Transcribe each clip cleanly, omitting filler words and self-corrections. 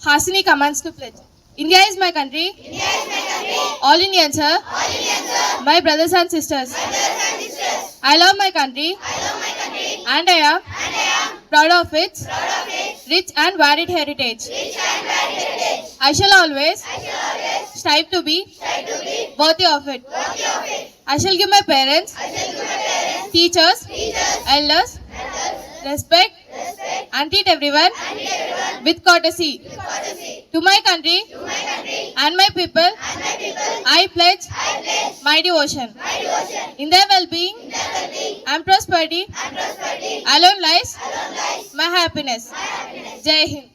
Hasini commands to pledge. India is my country. All Indians, sir. My brothers and sisters. I love my country. And I am proud of its rich and varied heritage. I shall always strive to be worthy of it. I shall give my parents, teachers, elders, respect, and treat everyone with courtesy. To my country and my people, I pledge my devotion. In their well-being and prosperity, alone lies my happiness. Jai Hind.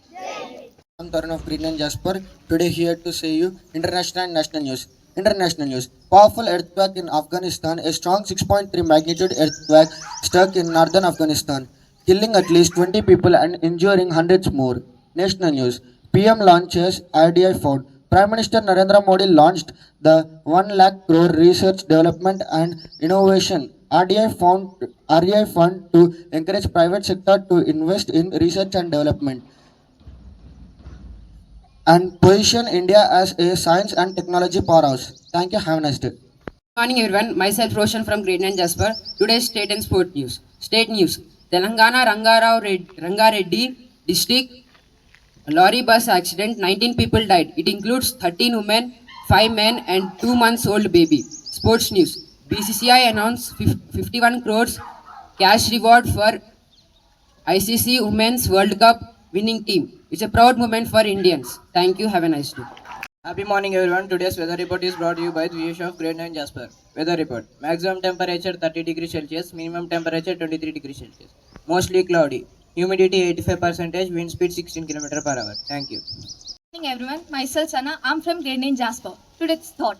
I'm Tarun of Grade-IX Jasper. Today here to say you international and national news. International news. Powerful earthquake in Afghanistan. A strong 6.3 magnitude earthquake struck in northern Afghanistan, killing at least 20 people and injuring hundreds more. National news. PM launches RDI fund. Prime Minister Narendra Modi launched the 1 lakh crore Research Development and Innovation RDI fund to encourage private sector to invest in research and development and position India as a science and technology powerhouse. Thank you. Have a nice day. Morning everyone, myself Roshan from Grade-IX Jasper. Today's state and sport news. State news. Telangana Rangareddy district lorry bus accident, 19 people died. It includes 13 women, 5 men and 2 months old baby. Sports news. BCCI announced 51 crores cash reward for ICC Women's World Cup winning team. It's a proud moment for Indians. Thank you. Have a nice day. Happy morning everyone. Today's weather report is brought to you by the Vish of Grade-IX Jasper. Weather report. Maximum temperature 30 degrees Celsius. Minimum temperature 23 degrees Celsius. Mostly cloudy. Humidity 85%. Wind speed 16 km per hour. Thank you. Good morning everyone. Myself Sana. I'm from Grade-IX Jasper. Today's thought.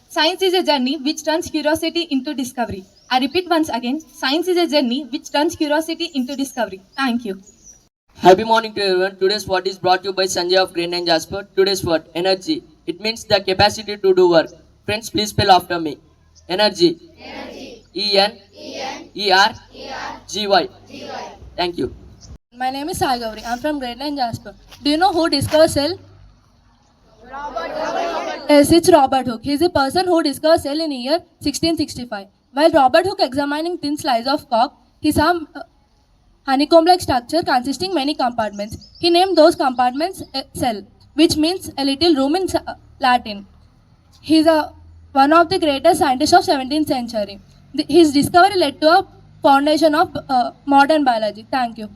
Science is a journey which turns curiosity into discovery. I repeat once again. Science is a journey which turns curiosity into discovery. Thank you. Happy morning to everyone. Today's word is brought to you by Sanjay of Grade-IX Jasper. Today's word, energy. It means the capacity to do work. Friends, please spell after me. Energy. ENERGY. Thank you. My name is Sai Gauri. I'm from Grade-IX Jasper. Do you know who discovered cell? Yes, it's Robert Hooke. He is the person who discovered cell in the year 1665. While Robert Hooke examining thin slice of cork, he saw honeycomb-like structure consisting many compartments. He named those compartments a cell, which means a little room in Latin. He is one of the greatest scientists of 17th century. His discovery led to a foundation of modern biology. Thank you.